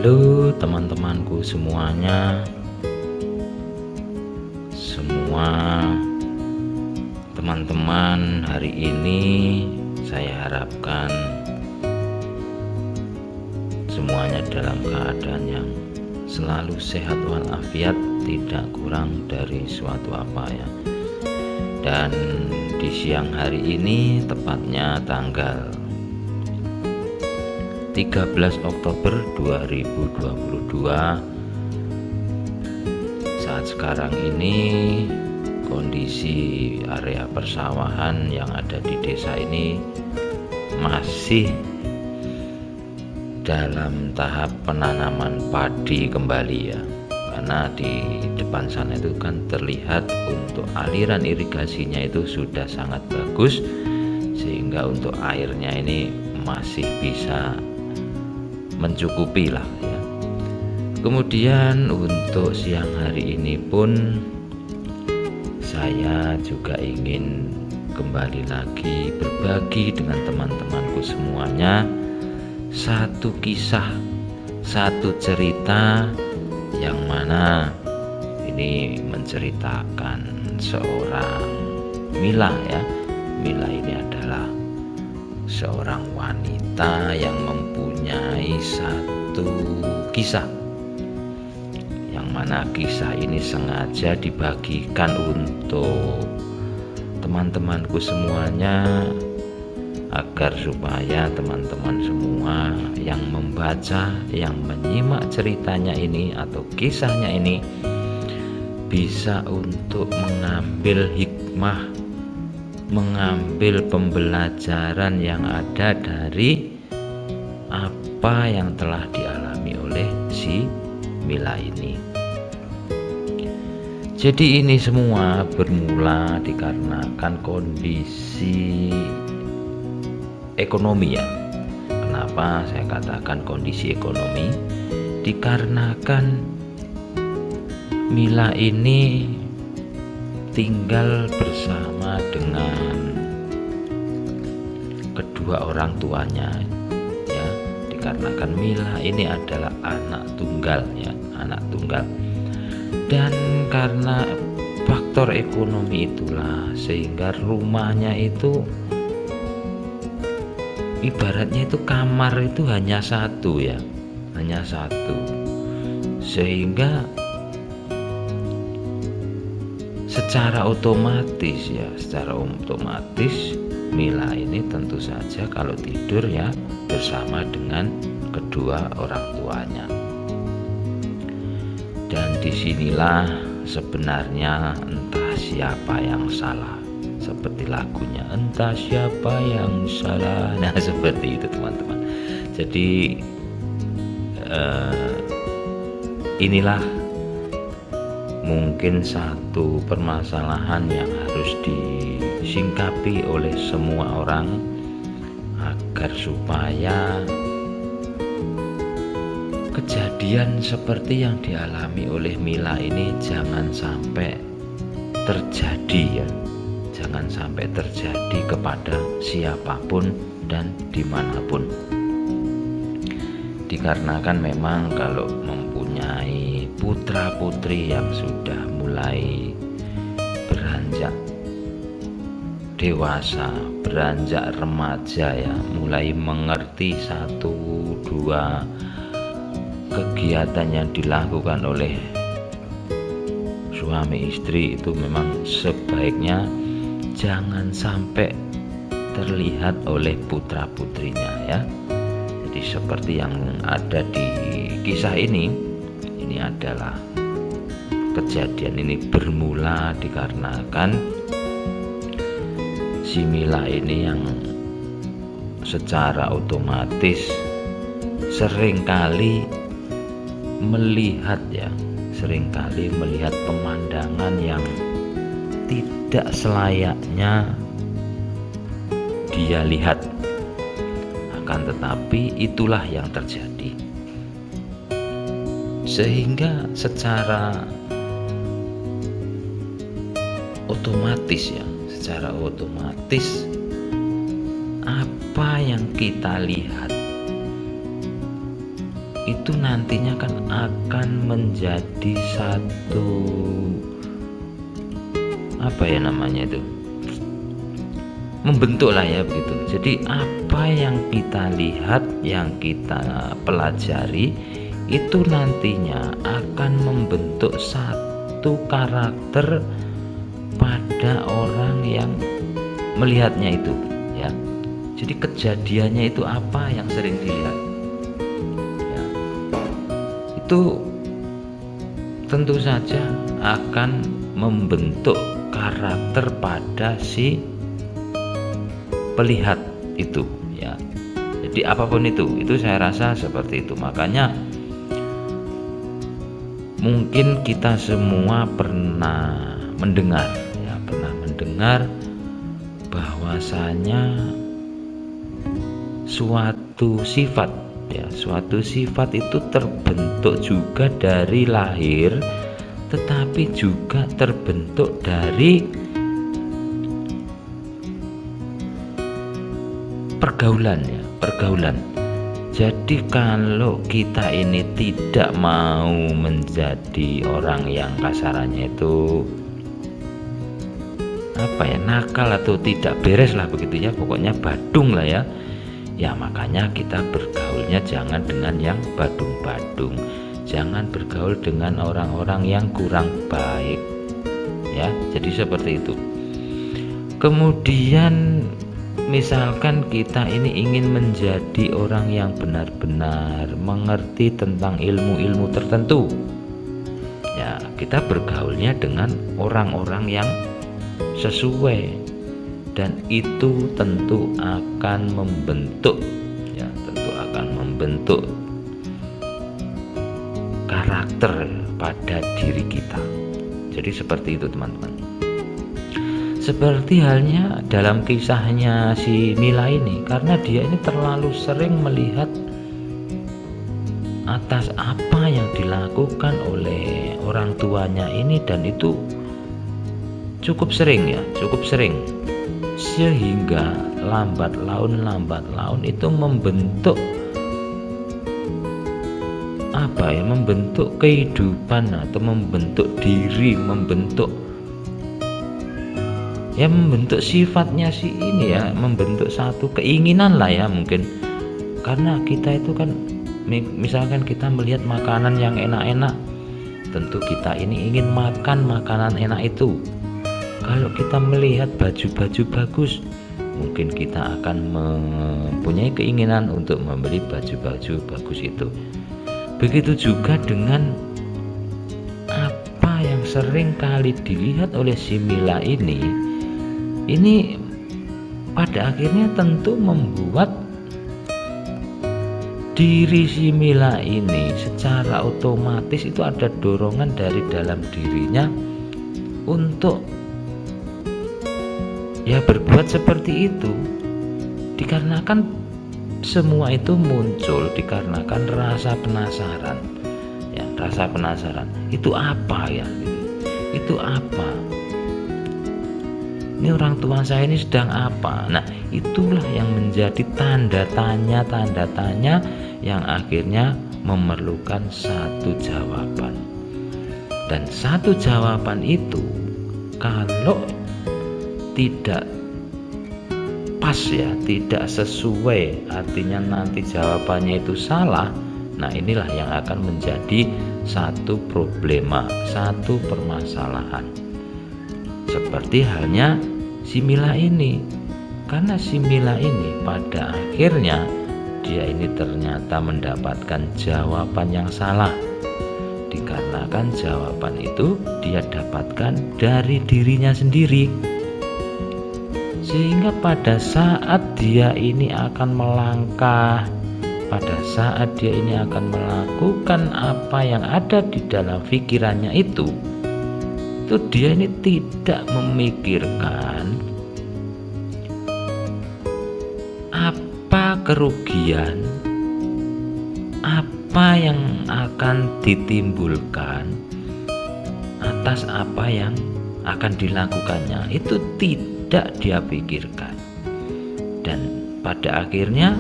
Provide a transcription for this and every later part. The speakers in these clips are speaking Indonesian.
Halo teman-temanku semuanya, semua teman-teman, hari ini saya harapkan semuanya dalam keadaan yang selalu sehat walafiat, tidak kurang dari suatu apa ya. Dan di siang hari ini, tepatnya tanggal 13 Oktober 2022, saat sekarang ini kondisi area persawahan yang ada di desa ini masih dalam tahap penanaman padi kembali ya, karena di depan sana itu kan terlihat untuk aliran irigasinya itu sudah sangat bagus, sehingga untuk airnya ini masih bisa mencukupi lah ya. Kemudian untuk siang hari ini pun saya juga ingin kembali lagi berbagi dengan teman-temanku semuanya satu kisah, satu cerita yang mana ini menceritakan seorang Mila ya. Mila ini adalah seorang wanita yang mempunyai satu kisah, yang mana kisah ini sengaja dibagikan untuk teman-temanku semuanya, agar supaya teman-teman semua yang membaca, yang menyimak ceritanya ini atau kisahnya ini bisa untuk mengambil hikmah, mengambil pembelajaran yang ada dari apa yang telah dialami oleh si Mila ini. Jadi ini semua bermula dikarenakan kondisi ekonomi ya. Kenapa saya katakan kondisi ekonomi? Dikarenakan Mila ini tinggal bersama dengan kedua orang tuanya ya, dikarenakan Mila ini adalah anak tunggal ya, anak tunggal. Dan karena faktor ekonomi itulah sehingga rumahnya itu ibaratnya itu kamar itu hanya satu ya, hanya satu, sehingga secara otomatis Mila ini tentu saja kalau tidur ya bersama dengan kedua orang tuanya. Dan disinilah sebenarnya entah siapa yang salah, seperti lagunya entah siapa yang salah. Nah seperti itu teman-teman. Jadi inilah mungkin satu permasalahan yang harus disingkapi oleh semua orang, agar supaya kejadian seperti yang dialami oleh Mila ini jangan sampai terjadi ya, jangan sampai terjadi kepada siapapun dan dimanapun. Dikarenakan memang kalau mempunyai putra putri yang sudah mulai beranjak dewasa, beranjak remaja ya, mulai mengerti satu dua kegiatan yang dilakukan oleh suami istri, itu memang sebaiknya jangan sampai terlihat oleh putra putrinya ya. Jadi seperti yang ada di kisah ini adalah kejadian ini bermula dikarenakan si Mila ini yang secara otomatis seringkali melihat pemandangan yang tidak selayaknya dia lihat, akan tetapi itulah yang terjadi, sehingga secara otomatis apa yang kita lihat itu nantinya kan akan menjadi satu apa ya namanya itu, membentuk lah ya begitu. Jadi apa yang kita lihat, yang kita pelajari itu nantinya akan membentuk satu karakter pada orang yang melihatnya itu ya. Jadi kejadiannya itu apa yang sering dilihat ya, itu tentu saja akan membentuk karakter pada si pelihat itu ya. Jadi apapun itu saya rasa seperti itu. Makanya mungkin kita semua pernah mendengar bahwasanya suatu sifat itu terbentuk juga dari lahir, tetapi juga terbentuk dari pergaulan. Jadi kalau kita ini tidak mau menjadi orang yang kasarannya itu apa ya, nakal atau tidak beres lah begitu ya, pokoknya badung lah ya. Ya makanya kita bergaulnya jangan dengan yang badung-badung, jangan bergaul dengan orang-orang yang kurang baik ya. Jadi seperti itu. Kemudian misalkan kita ini ingin menjadi orang yang benar-benar mengerti tentang ilmu-ilmu tertentu ya, kita bergaulnya dengan orang-orang yang sesuai, dan itu tentu akan membentuk karakter pada diri kita. Jadi seperti itu teman-teman. Seperti halnya dalam kisahnya si Mila ini, karena dia ini terlalu sering melihat atas apa yang dilakukan oleh orang tuanya ini, dan itu cukup sering sehingga lambat laun itu membentuk membentuk kehidupan atau membentuk diri, membentuk sifatnya si ini ya, membentuk satu keinginan lah ya mungkin. Karena kita itu kan misalkan kita melihat makanan yang enak-enak, tentu kita ini ingin makan makanan enak itu. Kalau kita melihat baju-baju bagus, mungkin kita akan mempunyai keinginan untuk membeli baju-baju bagus itu. Begitu juga dengan apa yang sering kali dilihat oleh si Mila ini pada akhirnya tentu membuat diri si Mila ini secara otomatis itu ada dorongan dari dalam dirinya untuk ya berbuat seperti itu, dikarenakan semua itu muncul dikarenakan rasa penasaran ya, rasa penasaran itu apa ya, itu apa, ini orang tua saya ini sedang apa. Nah itulah yang menjadi tanda tanya yang akhirnya memerlukan satu jawaban, dan satu jawaban itu kalau tidak pas ya, tidak sesuai, artinya nanti jawabannya itu salah, nah inilah yang akan menjadi satu problema, satu permasalahan. Seperti halnya si Mila ini, karena si Mila ini pada akhirnya dia ini ternyata mendapatkan jawaban yang salah, dikarenakan jawaban itu dia dapatkan dari dirinya sendiri. Sehingga pada saat dia ini akan melangkah, pada saat dia ini akan melakukan apa yang ada di dalam pikirannya itu dia ini tidak memikirkan apa kerugian, apa yang akan ditimbulkan atas apa yang akan dilakukannya, itu tidak dia pikirkan. Dan pada akhirnya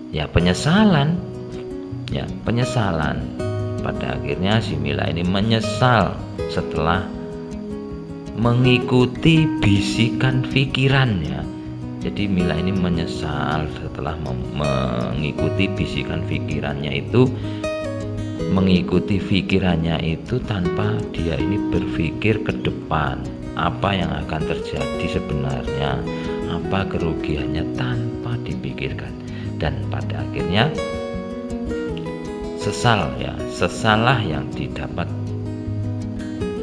ya penyesalan ya, penyesalan. Pada akhirnya si Mila ini menyesal setelah mengikuti bisikan pikirannya. Jadi Mila ini menyesal setelah mengikuti bisikan pikirannya itu, mengikuti pikirannya itu tanpa dia ini berpikir ke depan, apa yang akan terjadi sebenarnya, apa kerugiannya, tanpa dipikirkan. Dan pada akhirnya sesalah yang didapat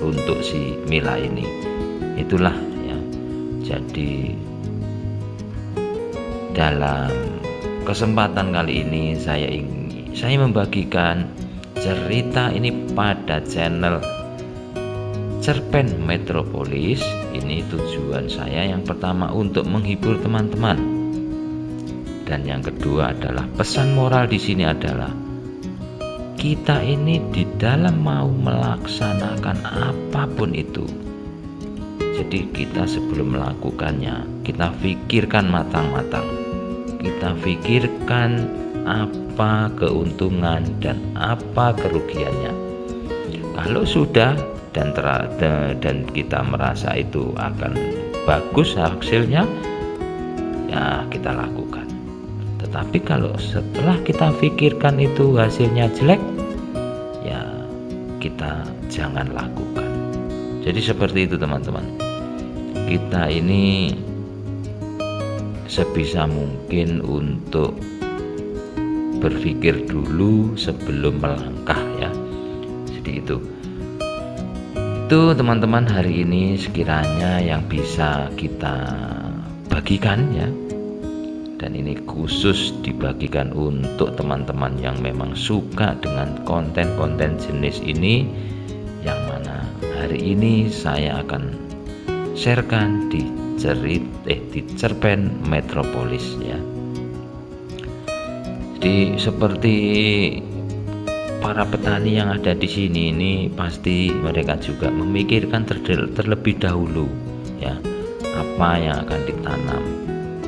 untuk si Mila ini. Itulah ya. Jadi dalam kesempatan kali ini saya membagikan cerita ini pada channel Cerpen Metropolis. Ini tujuan saya yang pertama untuk menghibur teman-teman, dan yang kedua adalah pesan moral di sini adalah kita ini di dalam mau melaksanakan apapun itu, jadi kita sebelum melakukannya kita pikirkan matang-matang, kita pikirkan apa keuntungan dan apa kerugiannya. Kalau sudah dan kita merasa itu akan bagus hasilnya, ya kita lakukan. Tetapi kalau setelah kita pikirkan itu hasilnya jelek, ya kita jangan lakukan. Jadi seperti itu teman-teman. Kita ini sebisa mungkin untuk berpikir dulu sebelum melangkah ya. Jadi itu teman-teman hari ini sekiranya yang bisa kita bagikan ya. Dan ini khusus dibagikan untuk teman-teman yang memang suka dengan konten-konten jenis ini, yang mana hari ini saya akan sharekan di Cerpen Metropolis ya. Jadi seperti para petani yang ada di sini ini pasti mereka juga memikirkan terlebih dahulu ya, apa yang akan ditanam.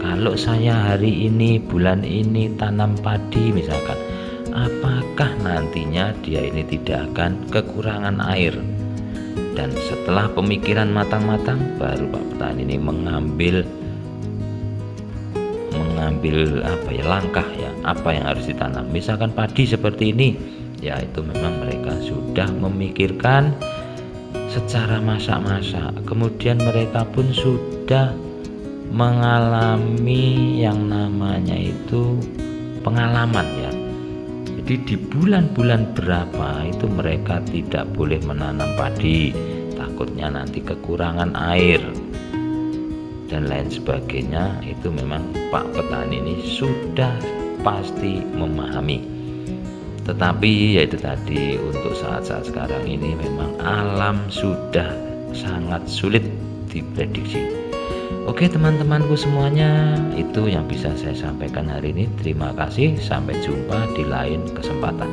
Kalau saya hari ini bulan ini tanam padi misalkan, apakah nantinya dia ini tidak akan kekurangan air? Dan setelah pemikiran matang-matang, baru Pak petani ini mengambil langkah ya, apa yang harus ditanam. Misalkan padi seperti ini ya, itu memang mereka sudah memikirkan secara masak-masak, kemudian mereka pun sudah mengalami yang namanya itu pengalaman ya. Jadi di bulan-bulan berapa itu mereka tidak boleh menanam padi, takutnya nanti kekurangan air dan lain sebagainya. Itu memang Pak petani ini sudah pasti memahami. Tetapi yaitu tadi, untuk saat-saat sekarang ini memang alam sudah sangat sulit diprediksi. Oke teman-temanku semuanya, itu yang bisa saya sampaikan hari ini. Terima kasih, sampai jumpa di lain kesempatan.